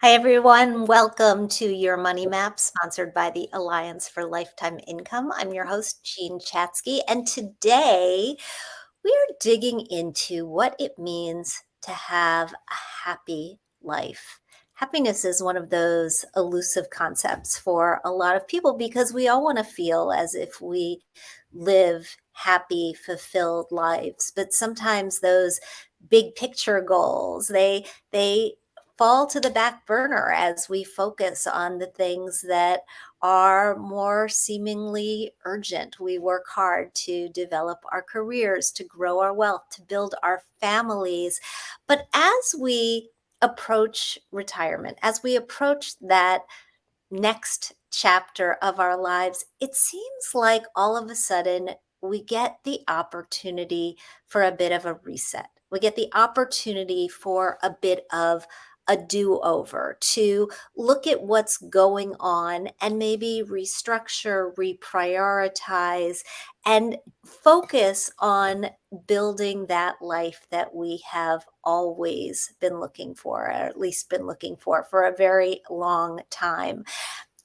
Hi, everyone. Welcome to Your Money Map, sponsored by the Alliance for Lifetime Income. I'm your host, Jean Chatzy, and today we are digging into what it means to have a happy life. Happiness is one of those elusive concepts for a lot of people because we all want to feel as if we live happy, fulfilled lives. But sometimes those big picture goals, they fall to the back burner as we focus on the things that are more seemingly urgent. We work hard to develop our careers, to grow our wealth, to build our families. But as we approach retirement, as we approach that next chapter of our lives, it seems like all of a sudden we get the opportunity for a bit of a reset. We get the opportunity for a bit of a do-over, to look at what's going on and maybe restructure, reprioritize, and focus on building that life that we have always been looking for, or at least been looking for a very long time.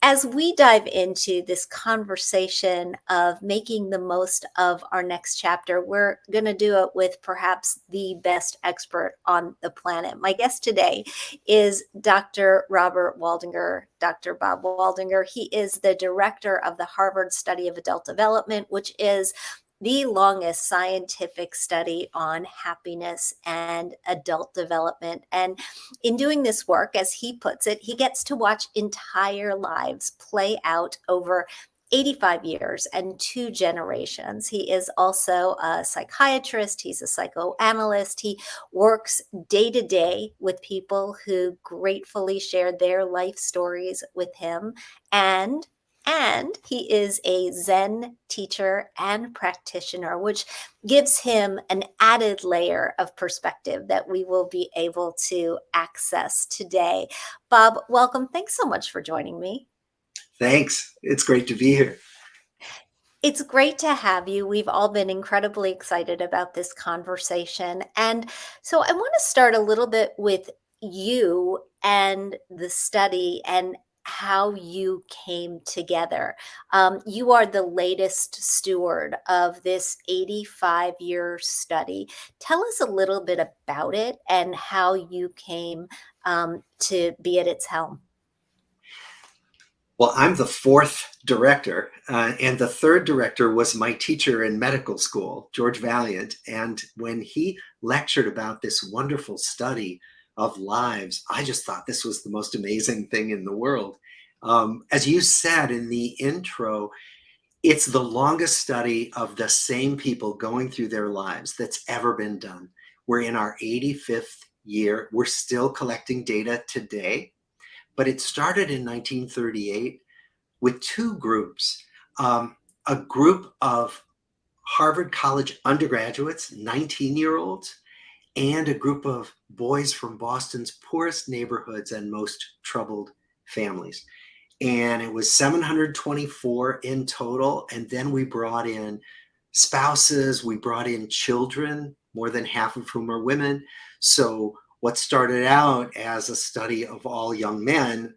As we dive into this conversation of making the most of our next chapter, we're going to do it with perhaps the best expert on the planet. My guest today is Dr. Robert Waldinger, Dr. Bob Waldinger. He is the director of the Harvard Study of Adult Development, which is the longest scientific study on happiness and adult development. And in doing this work, as he puts it, he gets to watch entire lives play out over 85 years and two generations. He is also a psychiatrist. He's a psychoanalyst. He works day to day with people who gratefully share their life stories with him. And he is a Zen teacher and practitioner, which gives him an added layer of perspective that we will be able to access today. Bob, welcome. Thanks so much for joining me. Thanks. It's great to be here. It's great to have you. We've all been incredibly excited about this conversation. And so I want to start a little bit with you and the study and how you came together. You are the latest steward of this 85-year study. Tell us a little bit about it and how you came to be at its helm. Well, I'm the fourth director, and the third director was my teacher in medical school, George Valiant. And when he lectured about this wonderful study of lives, I just thought this was the most amazing thing in the world. As you said in the intro, it's the longest study of the same people going through their lives that's ever been done. We're in our 85th year. We're still collecting data today. But it started in 1938 with two groups. A group of Harvard College undergraduates, 19-year-olds, and a group of boys from Boston's poorest neighborhoods and most troubled families. And it was 724 in total. And then we brought in spouses, we brought in children, more than half of whom are women. So what started out as a study of all young men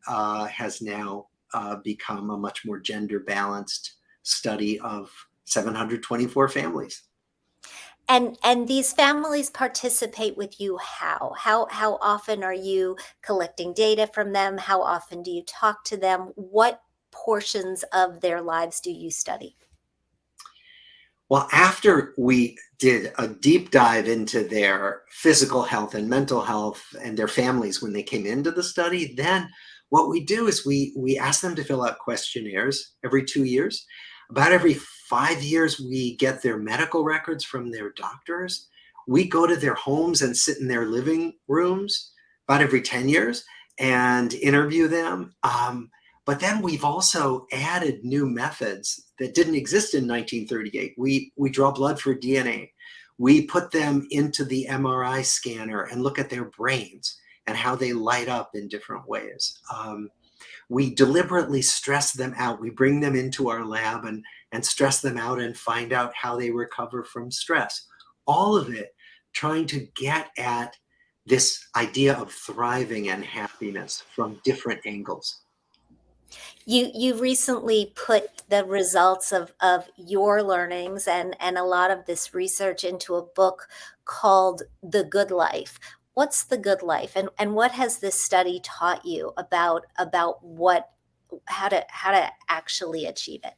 has now become a much more gender balanced study of 724 families. And these families participate with you how? How often are you collecting data from them? How often do you talk to them? What portions of their lives do you study? Well, after we did a deep dive into their physical health and mental health and their families when they came into the study, then what we do is we ask them to fill out questionnaires every 2 years. About every 5 years, we get their medical records from their doctors. We go to their homes and sit in their living rooms about every 10 years and interview them. But then we've also added new methods that didn't exist in 1938. We draw blood for DNA. We put them into the MRI scanner and look at their brains and how they light up in different ways. We deliberately stress them out. We bring them into our lab and stress them out and find out how they recover from stress. All of it trying to get at this idea of thriving and happiness from different angles. You recently put the results of your learnings and a lot of this research into a book called The Good Life. What's the good life, and what has this study taught you about what how to actually achieve it?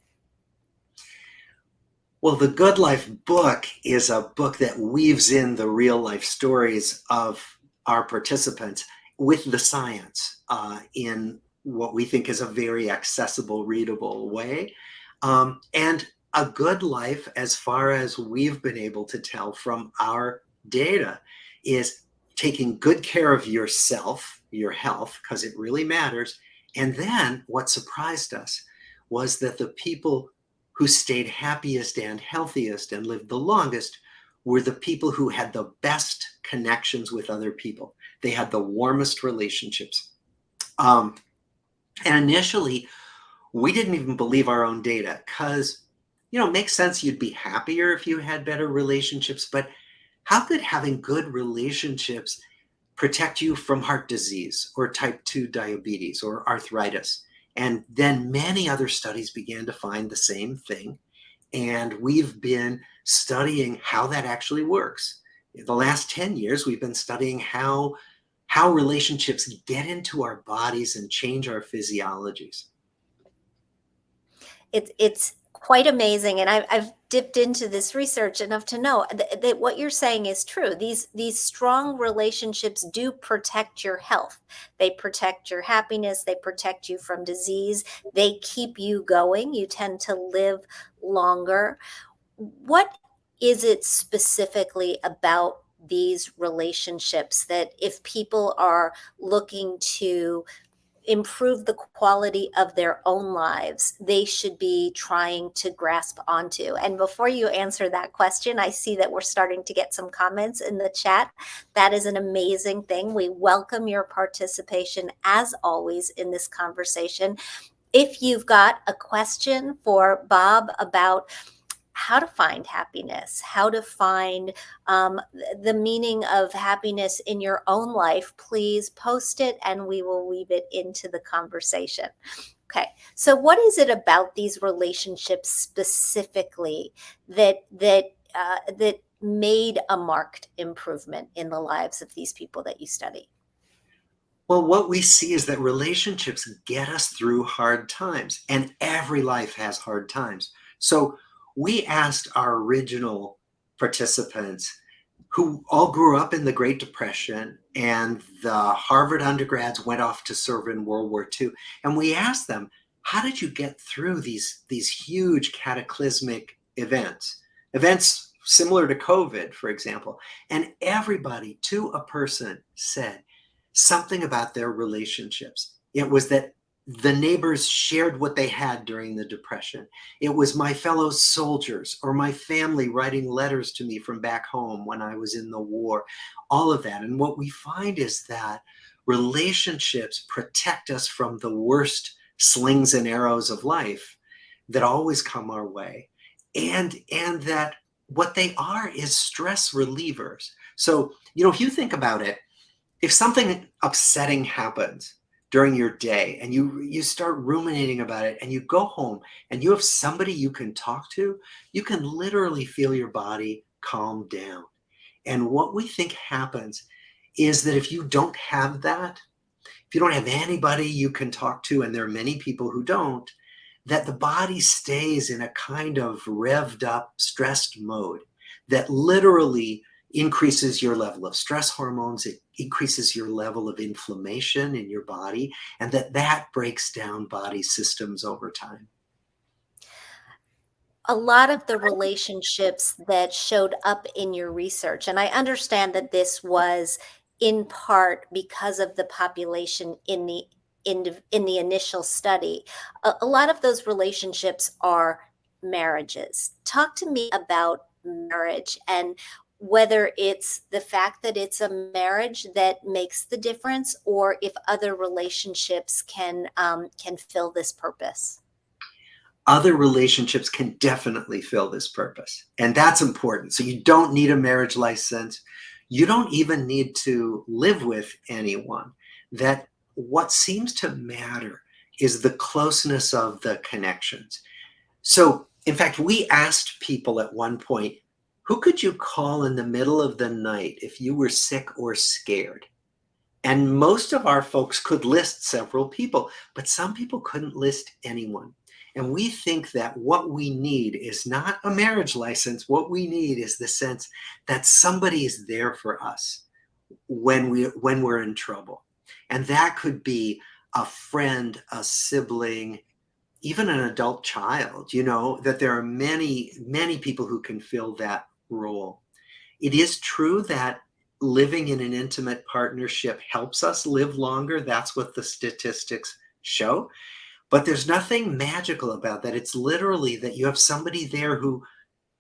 Well, the Good Life book is a book that weaves in the real life stories of our participants with the science in what we think is a very accessible, readable way. And a good life, as far as we've been able to tell from our data, is taking good care of yourself, your health, because it really matters. And then what surprised us was that the people who stayed happiest and healthiest and lived the longest were the people who had the best connections with other people. They had the warmest relationships. Um, and initially, we didn't even believe our own data because, it makes sense you'd be happier if you had better relationships. But how could having good relationships protect you from heart disease or type 2 diabetes or arthritis? And then many other studies began to find the same thing. And we've been studying how that actually works. In the last 10 years, we've been studying how relationships get into our bodies and change our physiologies. It's quite amazing, and I've dipped into this research enough to know that what you're saying is true. These strong relationships do protect your health. They protect your happiness. They protect you from disease. They keep you going. You tend to live longer. What is it specifically about these relationships that if people are looking to improve the quality of their own lives, they should be trying to grasp onto? And before you answer that question, I see that we're starting to get some comments in the chat. That is an amazing thing. We welcome your participation as always in this conversation. If you've got a question for Bob about how to find happiness, how to find the meaning of happiness in your own life, please post it and we will weave it into the conversation. Okay, so what is it about these relationships specifically that made a marked improvement in the lives of these people that you study? Well, what we see is that relationships get us through hard times, and every life has hard times. So we asked our original participants who all grew up in the Great Depression, and the Harvard undergrads went off to serve in World War II. And we asked them, how did you get through these huge cataclysmic events? Events similar to COVID, for example. And everybody, to a person, said something about their relationships. It was that the neighbors shared what they had during the Depression. It was my fellow soldiers or my family writing letters to me from back home when I was in the war, all of that. And what we find is that relationships protect us from the worst slings and arrows of life that always come our way. And that what they are is stress relievers. So, if you think about it, if something upsetting happens during your day and you start ruminating about it and you go home and you have somebody you can talk to, you can literally feel your body calm down. And what we think happens is that if you don't have that, if you don't have anybody you can talk to, and there are many people who don't, that the body stays in a kind of revved up, stressed mode that literally increases your level of stress hormones. It increases your level of inflammation in your body, and that breaks down body systems over time. A lot of the relationships that showed up in your research, and I understand that this was in part because of the population in the initial study. A lot of those relationships are marriages. Talk to me about marriage and whether it's the fact that it's a marriage that makes the difference, or if other relationships can fill this purpose. Other relationships can definitely fill this purpose, and that's important. So you don't need a marriage license. You don't even need to live with anyone. That what seems to matter is the closeness of the connections. So, in fact, we asked people at one point, who could you call in the middle of the night if you were sick or scared? And most of our folks could list several people, but some people couldn't list anyone. And we think that what we need is not a marriage license. What we need is the sense that somebody is there for us when we're in trouble. And that could be a friend, a sibling, even an adult child, that there are many, many people who can fill that role. It is true that living in an intimate partnership helps us live longer. That's what the statistics show. But there's nothing magical about that. It's literally that you have somebody there who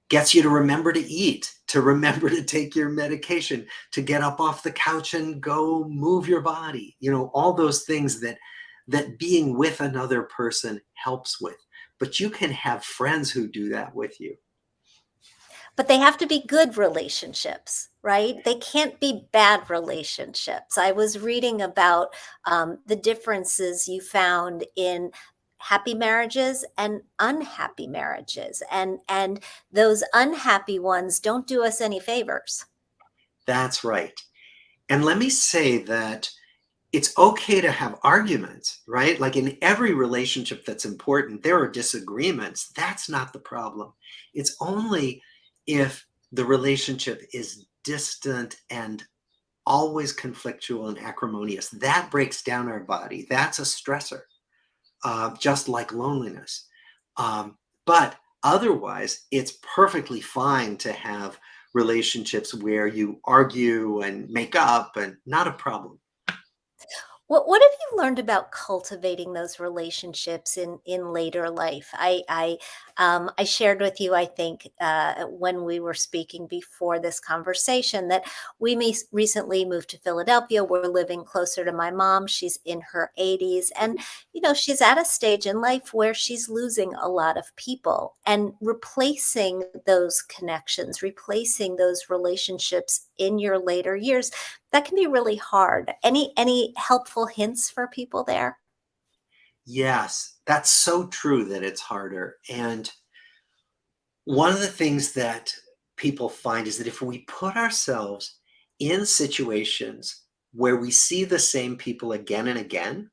gets you to remember to eat, to remember to take your medication, to get up off the couch and go move your body. All those things that being with another person helps with. But you can have friends who do that with you. But they have to be good relationships, right? They can't be bad relationships. I was reading about the differences you found in happy marriages and unhappy marriages, and those unhappy ones don't do us any favors. That's right. And let me say that it's okay to have arguments, right? Like in every relationship that's important, there are disagreements. That's not the problem. It's only if the relationship is distant and always conflictual and acrimonious. That breaks down our body. That's a stressor, just like loneliness. But otherwise, it's perfectly fine to have relationships where you argue and make up and not a problem. What have you learned about cultivating those relationships in later life? I shared with you, I think, when we were speaking before this conversation, that recently moved to Philadelphia. We're living closer to my mom. She's in her 80s, and she's at a stage in life where she's losing a lot of people, and replacing those connections, replacing those relationships in your later years, that can be really hard. Any helpful hints for people there? Yes, that's so true that it's harder. And one of the things that people find is that if we put ourselves in situations where we see the same people again and again,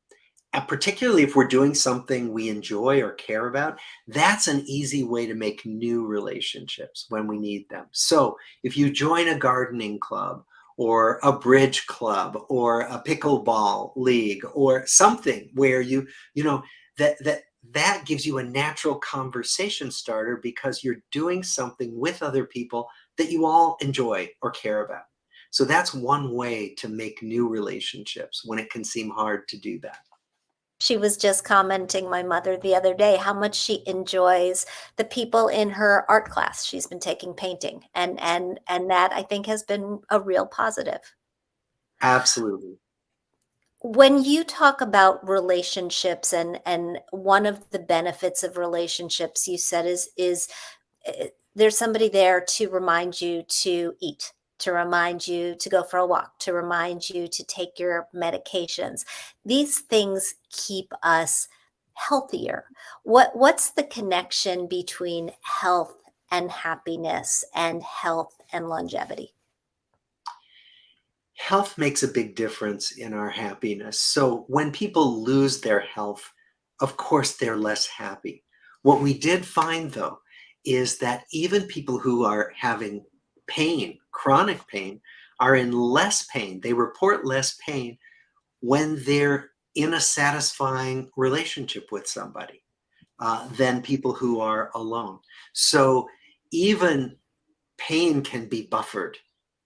and particularly if we're doing something we enjoy or care about, that's an easy way to make new relationships when we need them. So if you join a gardening club or a bridge club or a pickleball league or something where you know, that gives you a natural conversation starter because you're doing something with other people that you all enjoy or care about. So that's one way to make new relationships when it can seem hard to do that. She was just commenting, my mother, the other day, how much she enjoys the people in her art class. She's been taking painting, and that, I think, has been a real positive. Absolutely. When you talk about relationships, and one of the benefits of relationships, you said, is there's somebody there to remind you to eat, to remind you to go for a walk, to remind you to take your medications. These things keep us healthier. What's the connection between health and happiness, and health and longevity? Health makes a big difference in our happiness. So when people lose their health, of course, they're less happy. What we did find, though, is that even people who are having pain, chronic pain, are in less pain. They report less pain when they're in a satisfying relationship with somebody than people who are alone. So even pain can be buffered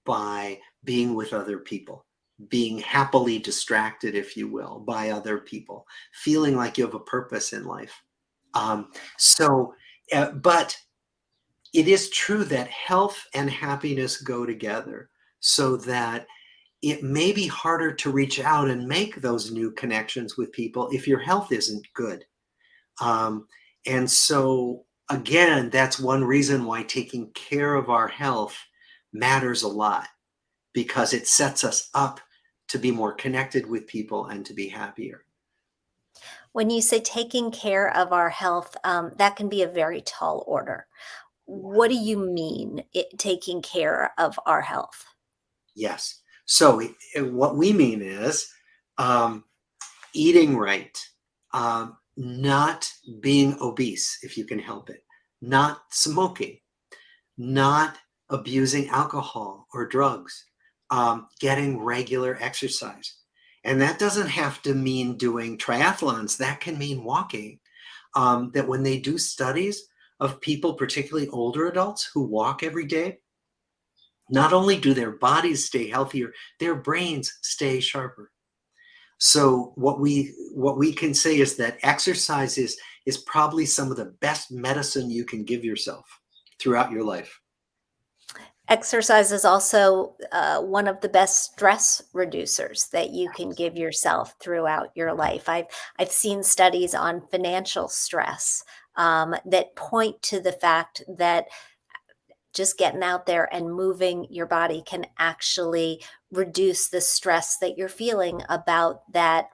by being with other people, being happily distracted, if you will, by other people, feeling like you have a purpose in life. Um, so, but it is true that health and happiness go together, so that it may be harder to reach out and make those new connections with people if your health isn't good. Um, and so, again, that's one reason why taking care of our health matters a lot, because it sets us up to be more connected with people and to be happier. When you say taking care of our health, that can be a very tall order. What do you mean, taking care of our health? Yes. So what we mean is um, eating right, not being obese if you can help it, not smoking, not abusing alcohol or drugs, getting regular exercise. And that doesn't have to mean doing triathlons. That can mean walking. That when they do studies of people, particularly older adults who walk every day, not only do their bodies stay healthier, their brains stay sharper. So what we can say is that exercise is probably some of the best medicine you can give yourself throughout your life. Exercise is also one of the best stress reducers that you can give yourself throughout your life. I've seen studies on financial stress that point to the fact that just getting out there and moving your body can actually reduce the stress that you're feeling about that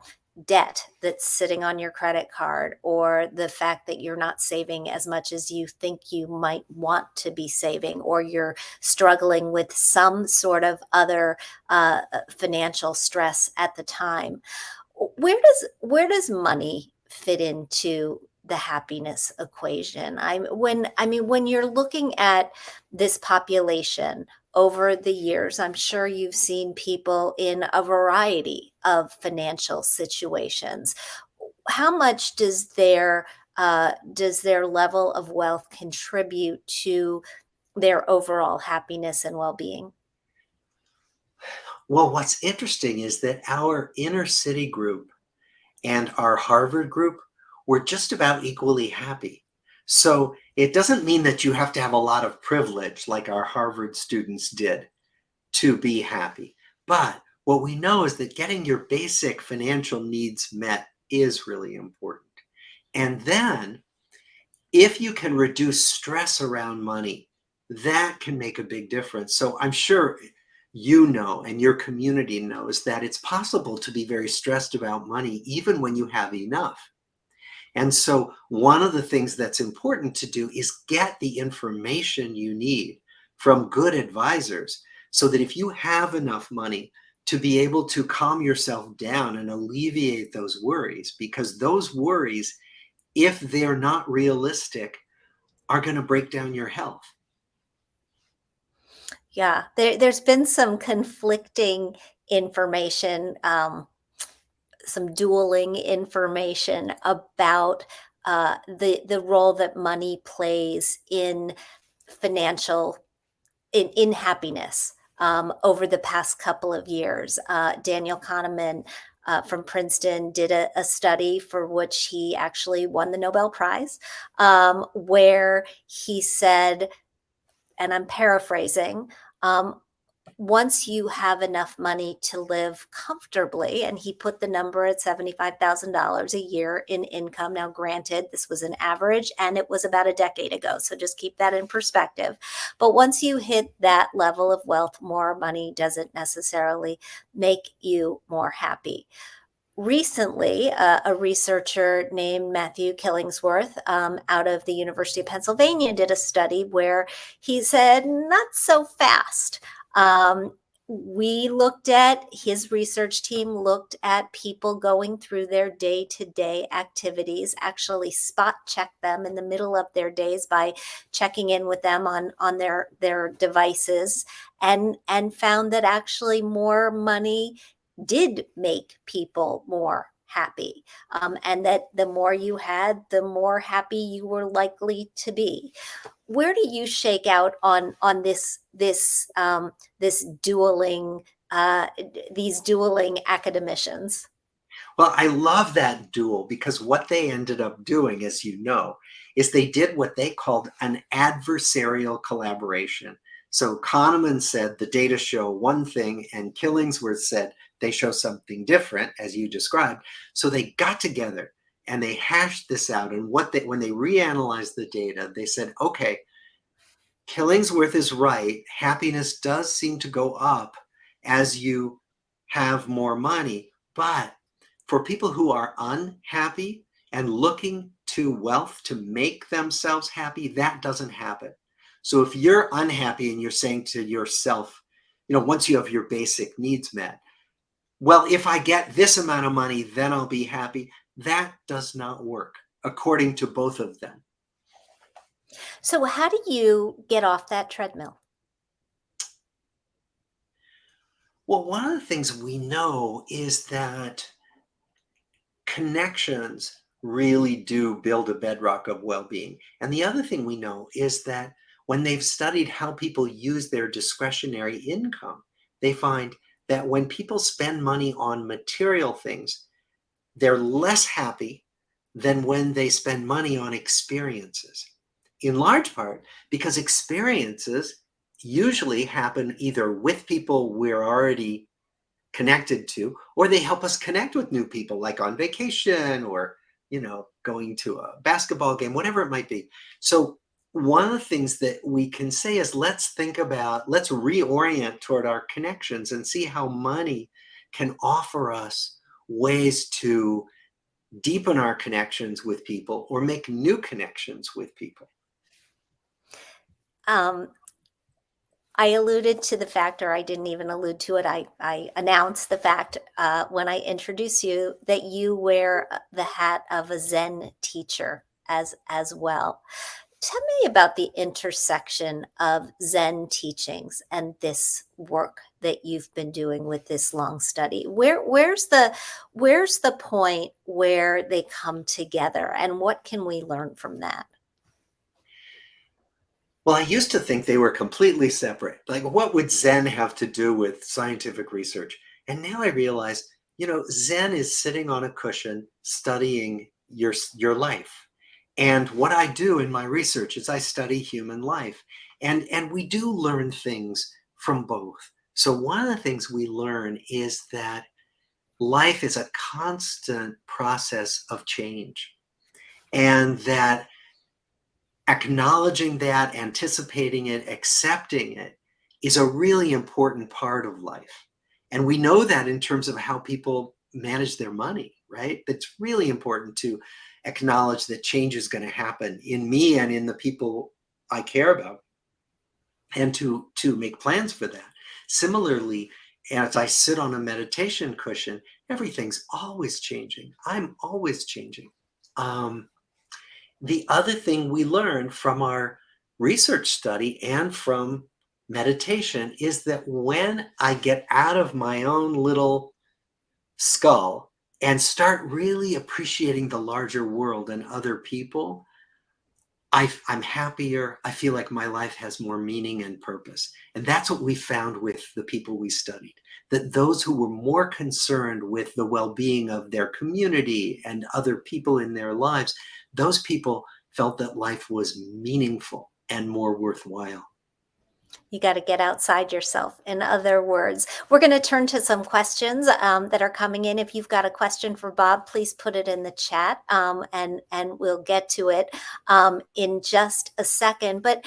debt that's sitting on your credit card, or the fact that you're not saving as much as you think you might want to be saving, or you're struggling with some sort of other financial stress at the time. Where does money fit into the happiness equation? When you're looking at this population over the years, I'm sure you've seen people in a variety of financial situations. How much does their level of wealth contribute to their overall happiness and well-being? Well, what's interesting is that our inner city group and our Harvard group were just about equally happy. So it doesn't mean that you have to have a lot of privilege like our Harvard students did to be happy. But what we know is that getting your basic financial needs met is really important. And then if you can reduce stress around money, that can make a big difference. So I'm sure you know, and your community knows, that it's possible to be very stressed about money even when you have enough. And so one of the things that's important to do is get the information you need from good advisors, so that if you have enough money, to be able to calm yourself down and alleviate those worries, because those worries, if they're not realistic, are going to break down your health. Yeah, there's been some conflicting information, some dueling information about the role that money plays in financial in happiness over the past couple of years. Daniel Kahneman from Princeton did a study for which he actually won the Nobel Prize, where he said, and I'm paraphrasing, um, once you have enough money to live comfortably, and he put the number at $75,000 a year in income. Now, granted, this was an average and it was about a decade ago. So just keep that in perspective. But once you hit that level of wealth, more money doesn't necessarily make you more happy. Recently, a researcher named Matthew Killingsworth out of the University of Pennsylvania did a study where he said, not so fast. We looked at, his research team looked at people going through their day-to-day activities, actually spot checked them in the middle of their days by checking in with them on their devices, and found that actually more money did make people more happy, and that the more you had, the more happy you were likely to be. Where do you shake out on this dueling these dueling academicians? Well, I love that duel, because what they ended up doing, as you know, is they did what they called an adversarial collaboration. So Kahneman said the data show one thing, and Killingsworth said they show something different, as you described. So they got together and they hashed this out. And when they reanalyzed the data, they said, okay, Killingsworth is right. Happiness does seem to go up as you have more money. But for people who are unhappy and looking to wealth to make themselves happy, that doesn't happen. So if you're unhappy and you're saying to yourself, once you have your basic needs met, well, if I get this amount of money, then I'll be happy. That does not work, according to both of them. So how do you get off that treadmill? Well, one of the things we know is that connections really do build a bedrock of well-being. And the other thing we know is that when they've studied how people use their discretionary income, they find that when people spend money on material things, they're less happy than when they spend money on experiences. In large part because experiences usually happen either with people we're already connected to, or they help us connect with new people, like on vacation or, going to a basketball game, whatever it might be. So one of the things that we can say is let's reorient toward our connections and see how money can offer us ways to deepen our connections with people or make new connections with people. Um, I alluded to the fact, or I didn't even allude to it. I announced the fact when I introduce you that you wear the hat of a Zen teacher as well. Tell me about the intersection of Zen teachings and this work that you've been doing with this long study. Where's the point where they come together, and what can we learn from that? Well, I used to think they were completely separate. Like, what would Zen have to do with scientific research? And now I realize, Zen is sitting on a cushion studying your life. And what I do in my research is I study human life. And we do learn things from both. So one of the things we learn is that life is a constant process of change. And that acknowledging that, anticipating it, accepting it is a really important part of life. And we know that in terms of how people manage their money, right? That's really important to acknowledge that change is going to happen in me and in the people I care about, and to make plans for that. Similarly, as I sit on a meditation cushion, everything's always changing. I'm always changing. The other thing we learn from our research study and from meditation is that when I get out of my own little skull and start really appreciating the larger world and other people, I'm happier. I feel like my life has more meaning and purpose. And that's what we found with the people we studied, that those who were more concerned with the well-being of their community and other people in their lives, those people felt that life was meaningful and more worthwhile. You got to get outside yourself. In other words, we're going to turn to some questions that are coming in. If you've got a question for Bob, please put it in the chat, and we'll get to it in just a second. But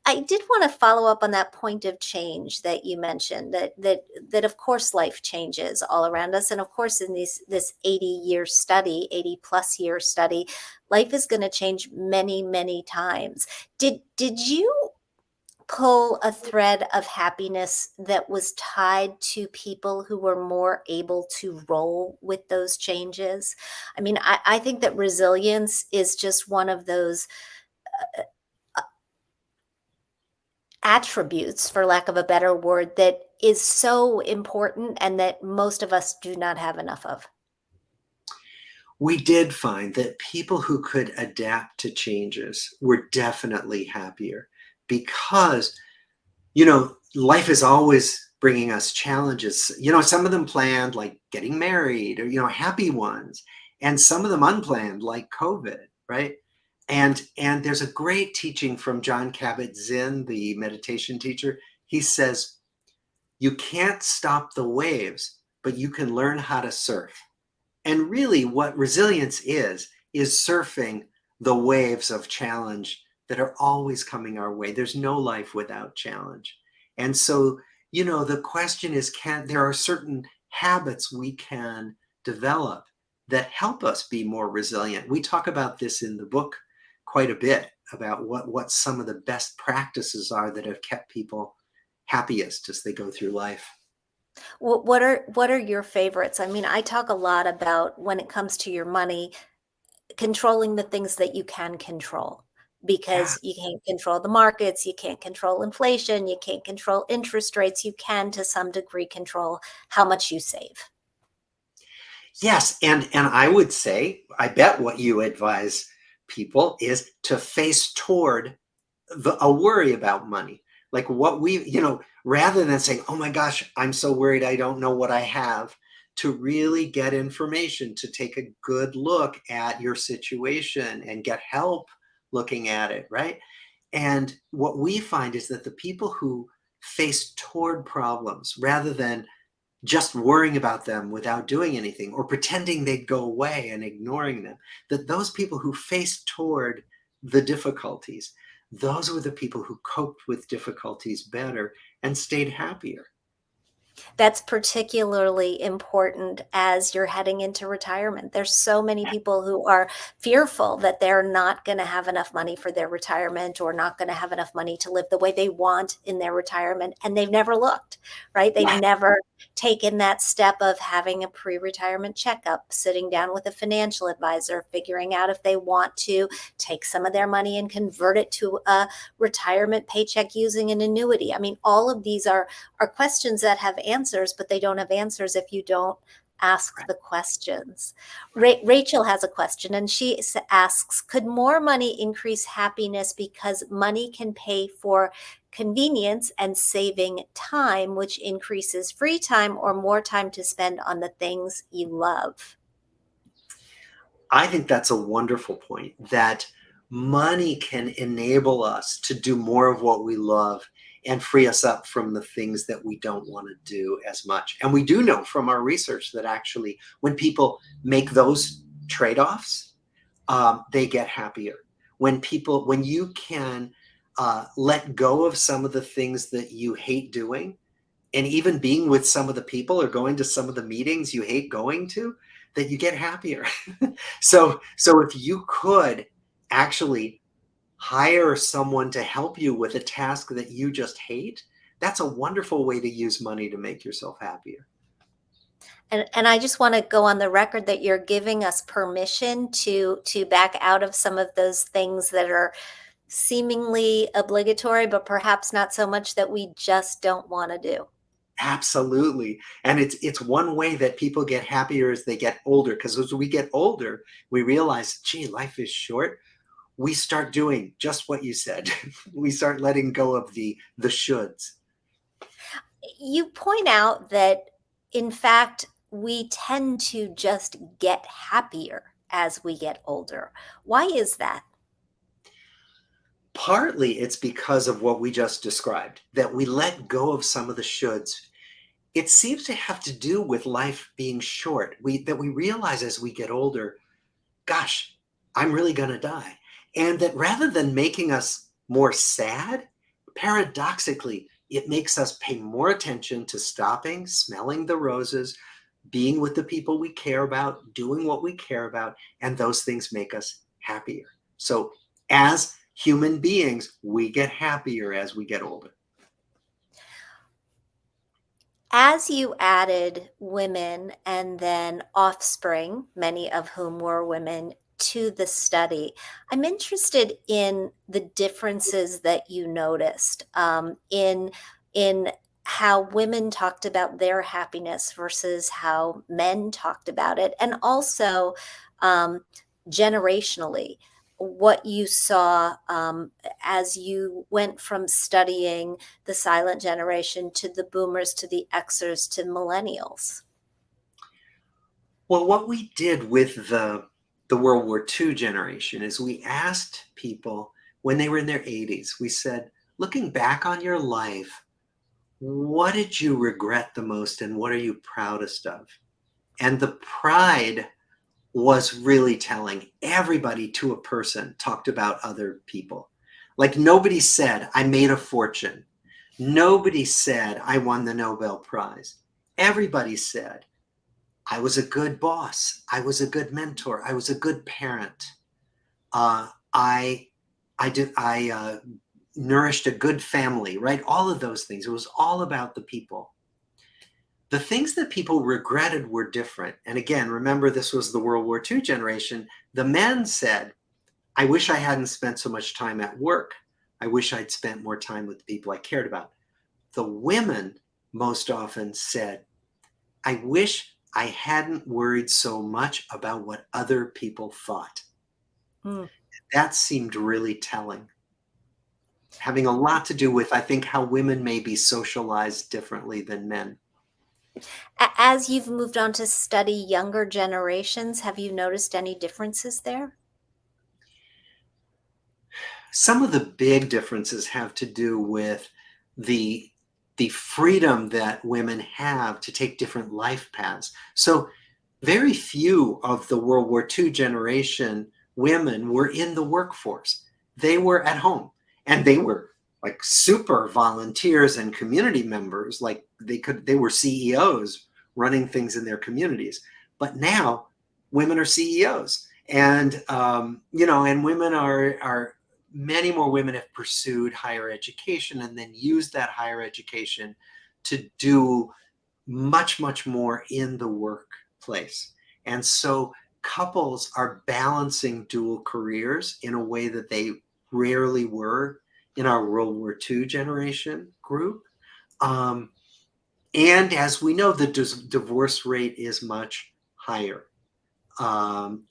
I did want to follow up on that point of change that you mentioned. That of course life changes all around us, and of course in this 80-year study, 80+ year study, life is going to change many times. Did you pull a thread of happiness that was tied to people who were more able to roll with those changes? I mean, I think that resilience is just one of those attributes, for lack of a better word, that is so important and that most of us do not have enough of. We did find that people who could adapt to changes were definitely happier because life is always bringing us challenges. Some of them planned, like getting married, or, happy ones, and some of them unplanned, like COVID, right? And there's a great teaching from John Kabat-Zinn, the meditation teacher. He says, you can't stop the waves, but you can learn how to surf. And really what resilience is surfing the waves of challenge that are always coming our way. There's no life without challenge. And so, The question is, there are certain habits we can develop that help us be more resilient. We talk about this in the book quite a bit, about what some of the best practices are that have kept people happiest as they go through life. What are your favorites? I mean, I talk a lot about when it comes to your money, controlling the things that you can control, Yeah. because you can't control the markets, you can't control inflation, you can't control interest rates. You can, to some degree, control how much you save. Yes, and I would say, I bet what you advise people is to face toward a worry about money. Like what rather than saying, oh my gosh, I'm so worried I don't know what I have, to really get information, to take a good look at your situation and get help looking at it, right? And what we find is that the people who face toward problems rather than just worrying about them without doing anything or pretending they'd go away and ignoring them, that those people who faced toward the difficulties, those were the people who coped with difficulties better and stayed happier. That's particularly important as you're heading into retirement. There's so many people who are fearful that they're not going to have enough money for their retirement, or not going to have enough money to live the way they want in their retirement. And they've never looked, right? They've Yeah. never taken that step of having a pre retirement checkup, sitting down with a financial advisor, figuring out if they want to take some of their money and convert it to a retirement paycheck using an annuity. I mean, all of these are questions that have answers, but they don't have answers if you don't ask Right. the questions. Right. Rachel has a question, and she asks, could more money increase happiness because money can pay for convenience and saving time, which increases free time or more time to spend on the things you love? I think that's a wonderful point, that money can enable us to do more of what we love and free us up from the things that we don't want to do as much. And we do know from our research that actually, when people make those trade offs, they get happier. When you can let go of some of the things that you hate doing, and even being with some of the people or going to some of the meetings you hate going to, that you get happier. So if you could actually hire someone to help you with a task that you just hate, that's a wonderful way to use money to make yourself happier. And I just want to go on the record that you're giving us permission to back out of some of those things that are seemingly obligatory, but perhaps not so much, that we just don't want to do. Absolutely. And it's one way that people get happier as they get older, because as we get older, we realize, gee, life is short. We start doing just what you said. We start letting go of the shoulds. You point out that, in fact, we tend to just get happier as we get older. Why is that? Partly it's because of what we just described, that we let go of some of the shoulds. It seems to have to do with life being short. That we realize as we get older, gosh, I'm really going to die. And that rather than making us more sad, paradoxically, it makes us pay more attention to stopping, smelling the roses, being with the people we care about, doing what we care about, and those things make us happier. So, as human beings, we get happier as we get older. As you added women and then offspring, many of whom were women, to the study, I'm interested in the differences that you noticed, in how women talked about their happiness versus how men talked about it, and also um, generationally, what you saw as you went from studying the silent generation to the boomers to the Xers to millennials. Well, what we did with the World War II generation is we asked people when they were in their 80s, we said, looking back on your life, what did you regret the most and what are you proudest of? And the pride was really telling. Everybody, to a person, talked about other people. Like nobody said, I made a fortune. Nobody said, I won the Nobel Prize. Everybody said, I was a good boss. I was a good mentor. I was a good parent. Uh, I, I nourished a good family, right? All of those things. It was all about the people. The things that people regretted were different. And again, remember, this was the World War II generation. The men said, I wish I hadn't spent so much time at work. I wish I'd spent more time with the people I cared about. The women most often said, I wish I hadn't worried so much about what other people thought. Mm. That seemed really telling, having a lot to do with, I think, how women may be socialized differently than men. As you've moved on to study younger generations, have you noticed any differences there? Some of the big differences have to do with the the freedom that women have to take different life paths. So very few of the World War II generation women were in the workforce. They were at home, and they were like super volunteers and community members. Like they were CEOs running things in their communities. But now women are CEOs, and and women are many more women have pursued higher education and then used that higher education to do much, much more in the workplace. And so couples are balancing dual careers in a way that they rarely were in our World War II generation group. Um, and as we know, the divorce rate is much higher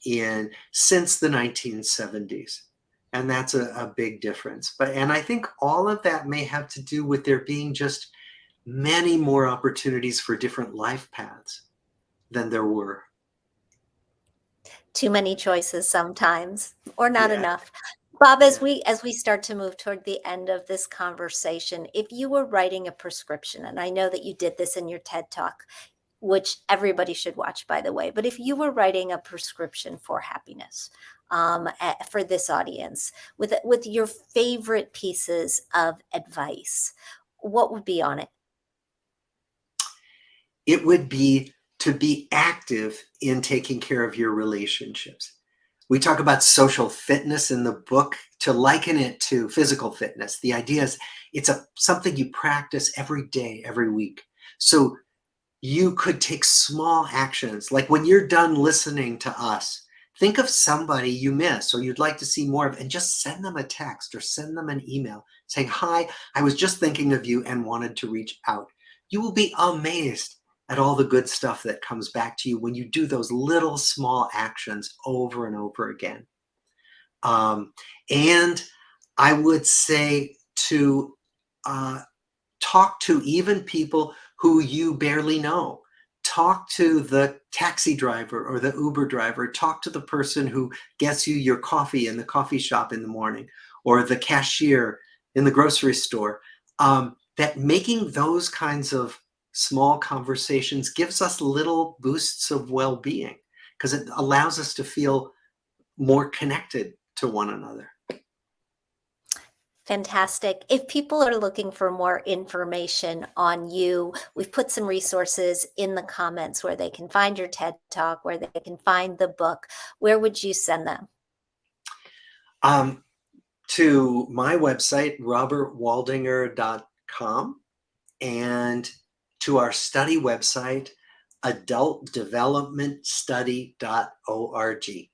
in since the 1970s. And that's a big difference. And I think all of that may have to do with there being just many more opportunities for different life paths than there were. Too many choices sometimes, or not Yeah, enough. Bob, as yeah. we start to move toward the end of this conversation, if you were writing a prescription, and I know that you did this in your TED Talk, which everybody should watch, by the way, but if you were writing a prescription for happiness, for this audience, with your favorite pieces of advice, what would be on it? It would be to be active in taking care of your relationships. We talk about social fitness in the book to liken it to physical fitness. The idea is it's something you practice every day, every week. So you could take small actions. Like when you're done listening to us, think of somebody you miss or you'd like to see more of, and just send them a text or send them an email saying, hi, I was just thinking of you and wanted to reach out. You will be amazed at all the good stuff that comes back to you when you do those little small actions over and over again. Um, and I would say to uh, talk to even people who you barely know. Talk to the taxi driver or the Uber driver. Talk to the person who gets you your coffee in the coffee shop in the morning, or the cashier in the grocery store. That making those kinds of small conversations gives us little boosts of well-being because it allows us to feel more connected to one another. Fantastic. If people are looking for more information on you, we've put some resources in the comments where they can find your TED Talk, where they can find the book. Where would you send them? Um, to my website, robertwaldinger.com, and to our study website, adultdevelopmentstudy.org.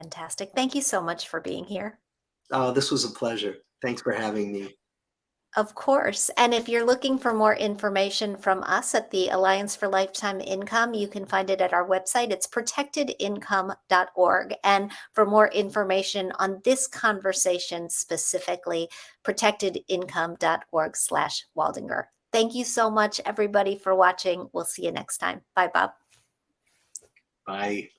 Fantastic. Thank you so much for being here. This was a pleasure. Thanks for having me. Of course. And if you're looking for more information from us at the Alliance for Lifetime Income, you can find it at our website. It's protectedincome.org. And for more information on this conversation specifically, protectedincome.org/Waldinger. Thank you so much, everybody, for watching. We'll see you next time. Bye, Bob. Bye.